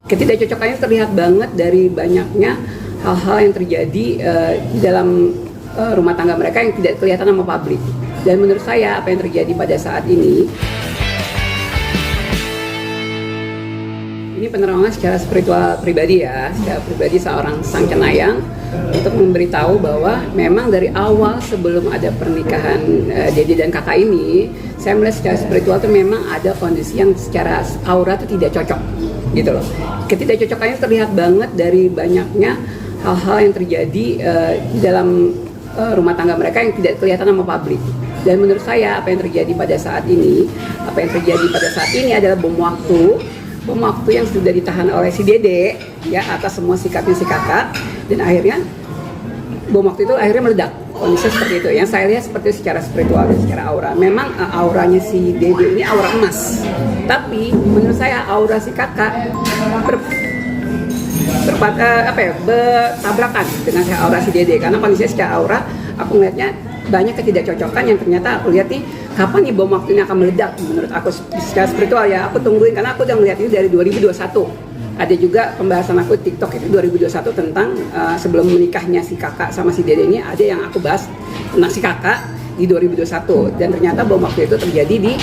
Ketidakcocokannya terlihat banget dari banyaknya hal-hal yang terjadi di dalam rumah tangga mereka yang tidak kelihatan sama publik. Dan menurut saya apa yang terjadi pada saat ini penerangan secara spiritual pribadi ya, secara pribadi seorang sang cenayang untuk memberitahu bahwa memang dari awal sebelum ada pernikahan Dede dan kakak ini, saya melihat secara spiritual itu memang ada kondisi yang secara aura itu tidak cocok gitu loh. Ketidakcocokannya terlihat banget dari banyaknya hal-hal yang terjadi di dalam rumah tangga mereka yang tidak kelihatan sama publik. Dan menurut saya apa yang terjadi pada saat ini, adalah bom waktu yang sudah ditahan oleh si Dede ya atas semua sikapnya si kakak, dan akhirnya bom waktu itu akhirnya meledak. Kondisi seperti itu yang saya lihat seperti itu secara spiritual dan secara aura. Memang auranya si Dede ini aura emas, tapi menurut saya aura si kakak bertabrakan dengan aura si Dede, karena kondisinya secara aura aku melihatnya banyak ketidakcocokan yang ternyata aku lihat nih kapan nih bom waktu ini akan meledak. Menurut aku secara spiritual ya, aku tungguin karena aku udah melihat ini dari 2021. Ada juga pembahasan aku di TikTok itu 2021 tentang sebelum menikahnya si kakak sama si Dede ini, ada yang aku bahas tentang si kakak di 2021, dan ternyata bom waktu itu terjadi di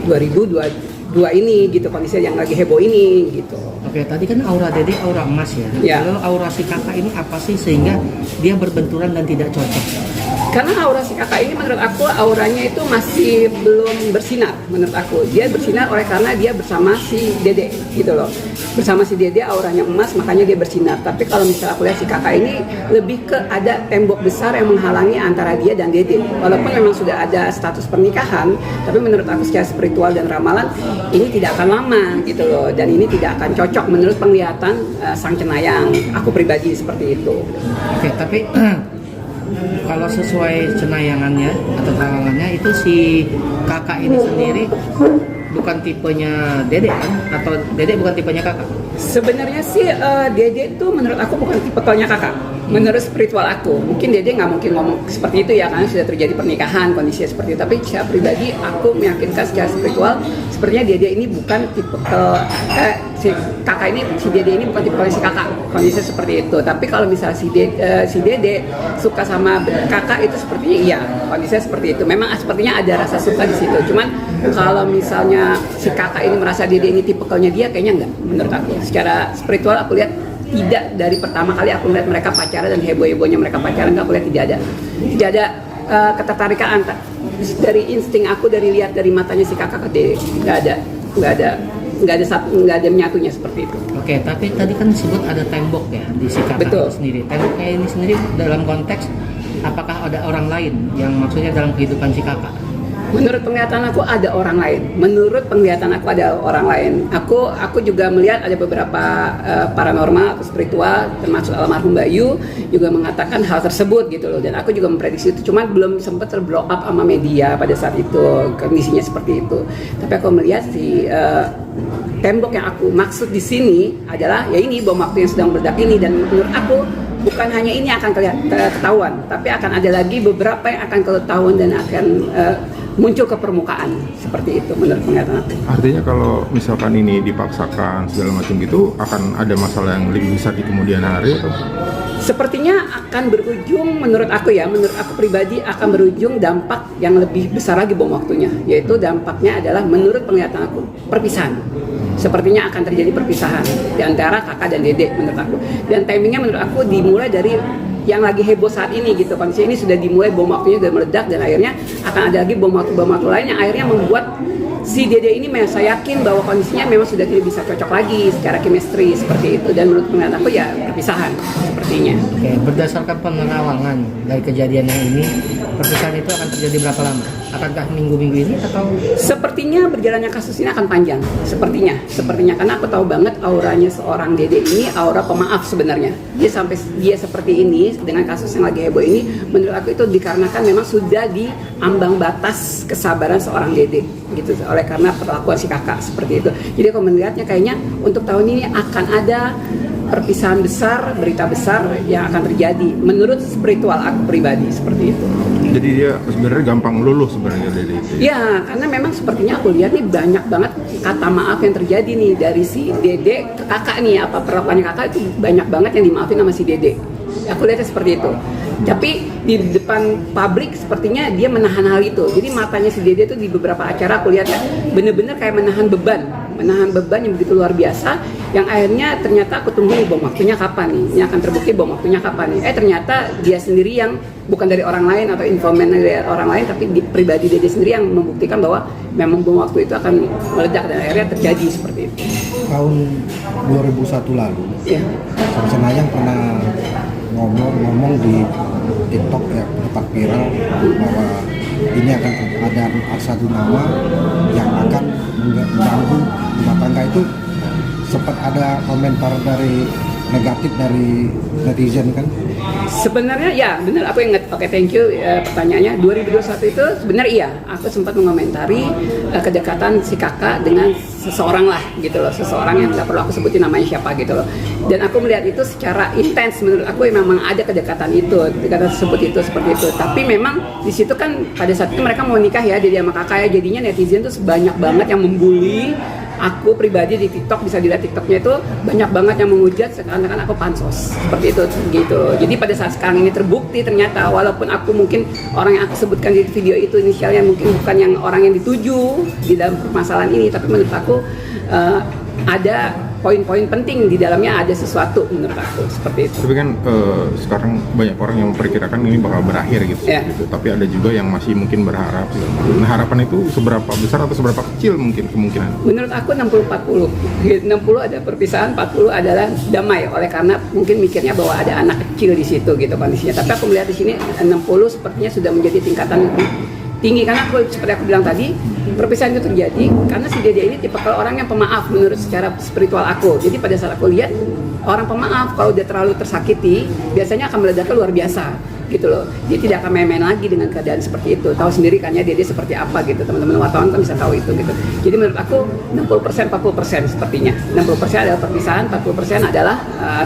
2022 ini gitu, kondisi yang lagi heboh ini gitu. Oke, tadi kan aura Dede aura emas ya. Lalu aura si kakak ini apa sih sehingga dia berbenturan dan tidak cocok? Karena aura si kakak ini menurut aku auranya itu masih belum bersinar. Menurut aku dia bersinar karena dia bersama si Dede gitu loh. Bersama si Dede auranya emas, makanya dia bersinar. Tapi kalau misalnya aku lihat si kakak ini lebih ke ada tembok besar yang menghalangi antara dia dan Dede. Walaupun memang sudah ada status pernikahan, tapi menurut aku secara spiritual dan ramalan ini tidak akan lama gitu loh, dan ini tidak akan cocok menurut penglihatan sang cenayang. Aku pribadi seperti itu. Oke, tapi kalau sesuai cenayangannya atau kalangannya itu si kakak ini sendiri bukan tipenya Dede kan? Atau Dede bukan tipenya kakak? Sebenarnya sih Dede itu menurut aku bukan tipenya kakak. Menurut spiritual aku, mungkin Dede nggak mungkin ngomong seperti itu ya, karena sudah terjadi pernikahan, kondisinya seperti itu. Tapi secara pribadi aku meyakinkan secara spiritual sepertinya Dede ini bukan tipe si kakak ini, si Dede ini bukan tipe si kakak, kondisinya seperti itu. Tapi kalau misalnya si Dede suka sama kakak itu sepertinya iya, kondisinya seperti itu. Memang sepertinya ada rasa suka di situ. Cuman kalau misalnya si kakak ini merasa Dede ini tipikalnya dia, kayaknya enggak. Menurut aku secara spiritual aku lihat tidak, dari pertama kali aku lihat mereka pacaran dan heboh-hebohnya mereka pacaran, aku lihat tidak ada ketertarikan dari insting aku, dari lihat dari matanya si kakak ke Dede, nggak ada menyatunya seperti itu. Oke, tapi tadi kan disebut ada tembok ya di si kakak itu sendiri. Temboknya ini sendiri dalam konteks apakah ada orang lain yang maksudnya dalam kehidupan si kakak? Menurut penglihatan aku ada orang lain. Aku juga melihat ada beberapa paranormal atau spiritual, termasuk almarhum Bayu juga mengatakan hal tersebut gitu loh. Dan aku juga memprediksi itu, cuma belum sempat terblow up sama media pada saat itu, kondisinya seperti itu. Tapi aku melihat si tembok yang aku maksud di sini adalah ya ini bom waktu yang sedang meledak ini, dan menurut aku bukan hanya ini akan ketahuan, tapi akan ada lagi beberapa yang akan ketahuan dan akan muncul ke permukaan seperti itu menurut penglihatan aku. Artinya kalau misalkan ini dipaksakan segala macam gitu, akan ada masalah yang lebih besar di kemudian hari atau? Sepertinya akan berujung, menurut aku pribadi akan berujung dampak yang lebih besar lagi bom waktunya, yaitu dampaknya adalah menurut penglihatan aku perpisahan. Sepertinya akan terjadi perpisahan di antara kakak dan Dede menurut aku. Dan timingnya menurut aku dimulai dari yang lagi heboh saat ini gitu. Kondisi ini sudah dimulai, bom waktunya sudah meledak, dan akhirnya akan ada lagi bom waktu lain yang akhirnya membuat si Dede ini saya yakin bahwa kondisinya memang sudah tidak bisa cocok lagi secara chemistry seperti itu. Dan menurut penglihatan aku ya perpisahan sepertinya. Oke, berdasarkan penerawangan dari kejadian yang ini, perpisahan itu akan terjadi berapa lama? Akankah minggu-minggu ini atau? Sepertinya berjalannya kasus ini akan panjang. Sepertinya karena aku tahu banget auranya seorang Dede ini aura pemaaf sebenarnya. Dia seperti ini dengan kasus yang lagi heboh ini, menurut aku itu dikarenakan memang sudah di ambang batas kesabaran seorang Dede gitu, oleh karena perlakuan si kakak seperti itu. Jadi aku melihatnya kayaknya untuk tahun ini akan ada perpisahan besar, berita besar yang akan terjadi menurut spiritual aku pribadi seperti itu. Jadi dia sebenarnya gampang luluh sebenarnya dari itu. Ya, karena memang sepertinya aku lihat nih banyak banget kata maaf yang terjadi nih dari si Dede ke kakak nih, apa perlakuannya kakak itu banyak banget yang dimaafin sama si Dede. Aku lihatnya seperti itu. Tapi di depan publik sepertinya dia menahan hal itu. Jadi matanya si Dede tuh di beberapa acara aku lihat ya, bener-bener kayak menahan beban yang begitu luar biasa. Yang akhirnya ternyata aku tunggu nih, bom waktunya kapan nih? Ini akan terbukti bom waktunya kapan nih? Ternyata dia sendiri yang bukan dari orang lain atau informan dari orang lain, tapi di pribadi Dede sendiri yang membuktikan bahwa memang bom waktu itu akan meledak dan akhirnya terjadi seperti itu. Tahun 2001 lalu, Ya. Sam Senayang pernah ngomong di TikTok ya, sempat viral bahwa ini akan ada satu nama yang akan mengganggu rumah tangga. Itu sempat ada komentar dari negatif dari netizen kan? Sebenarnya ya benar, aku ingat. Oke, thank you pertanyaannya. 2021 itu sebenarnya iya, aku sempat mengomentari kedekatan si kakak dengan seseorang lah gitu loh, seseorang yang nggak perlu aku sebutin namanya siapa gitu loh. Dan aku melihat itu secara intens, menurut aku memang ada kedekatan itu, kedekatan tersebut itu seperti itu. Tapi memang di situ kan pada saat itu mereka mau nikah ya, jadi sama kakak ya, jadinya netizen tuh banyak banget yang membuli. Aku pribadi di TikTok, bisa dilihat TikToknya itu banyak banget yang menghujat seakan-akan aku pansos seperti itu gitu. Jadi pada saat sekarang ini terbukti ternyata walaupun aku mungkin orang yang aku sebutkan di video itu inisialnya mungkin bukan yang orang yang dituju di dalam permasalahan ini, tapi menurut aku ada poin-poin penting di dalamnya, ada sesuatu menurut aku seperti itu. Tapi kan sekarang banyak orang yang memperkirakan ini bakal berakhir gitu. Ya. Gitu. Tapi ada juga yang masih mungkin berharap. Gitu. Nah, harapan itu seberapa besar atau seberapa kecil mungkin kemungkinan? Menurut aku 60-40. 60 ada perpisahan, 40 adalah damai, oleh karena mungkin mikirnya bahwa ada anak kecil di situ gitu kondisinya. Tapi aku melihat di sini 60 sepertinya sudah menjadi tingkatan lebih tinggi, karena aku seperti aku bilang tadi, perpisahan itu terjadi karena si Dede ini tipe kalau orang yang pemaaf menurut secara spiritual aku. Jadi pada saat aku lihat orang pemaaf kalau udah terlalu tersakiti biasanya akan meledaknya luar biasa gitu loh. Dia tidak akan main-main lagi dengan keadaan seperti itu. Tahu sendiri kan ya Dede seperti apa gitu. Teman-teman wartawan kan bisa tahu itu gitu. Jadi menurut aku 60% 40% sepertinya. 60% adalah perpisahan, 40% adalah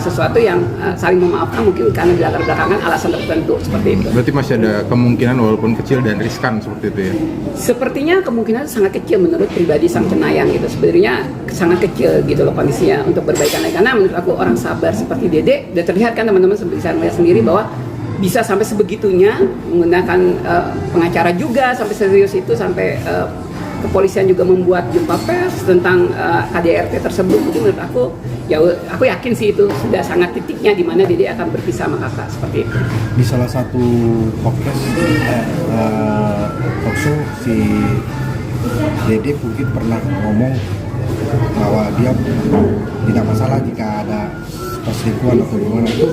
sesuatu yang saling memaafkan mungkin karena di latar belakangan alasan tertentu seperti itu. Berarti masih ada kemungkinan walaupun kecil dan riskan seperti itu ya? Sepertinya kemungkinan sangat kecil menurut pribadi Sang Cenayang gitu. Sebenarnya sangat kecil gitu loh kondisinya untuk berbaikan lagi. Karena menurut aku orang sabar seperti Dede, udah terlihat kan teman-teman bisa melihat sendiri bahwa bisa sampai sebegitunya menggunakan pengacara juga sampai serius itu, sampai kepolisian juga membuat jumpa pers tentang KDRT tersebut. Jadi menurut aku ya aku yakin sih itu sudah sangat titiknya di mana Dede akan berpisah sama kakak seperti itu. Di salah satu podcast talkshow si Dede mungkin pernah ngomong bahwa dia tidak masalah jika ada perselingkuhan atau gimana. Itu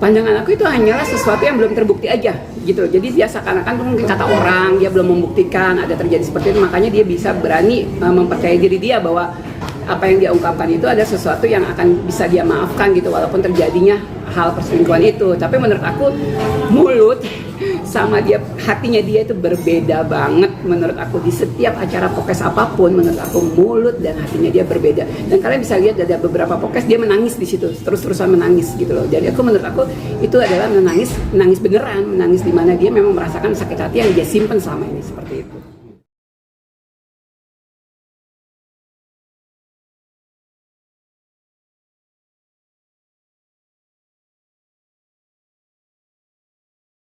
Pandangan aku itu hanyalah sesuatu yang belum terbukti aja gitu. Jadi dia seakan-akan itu mungkin kata orang, dia belum membuktikan ada terjadi seperti itu, makanya dia bisa berani mempercayai diri dia bahwa apa yang dia ungkapkan itu ada sesuatu yang akan bisa dia maafkan gitu walaupun terjadinya hal perselingkuhan itu. Tapi menurut aku mulut sama dia, hatinya dia itu berbeda banget menurut aku. Di setiap acara podcast apapun menurut aku mulut dan hatinya dia berbeda. Dan kalian bisa lihat ada beberapa podcast dia menangis di situ, terus-terusan menangis gitu loh. Jadi aku menurut aku itu adalah menangis beneran, menangis di mana dia memang merasakan sakit hati yang dia simpen selama ini seperti itu.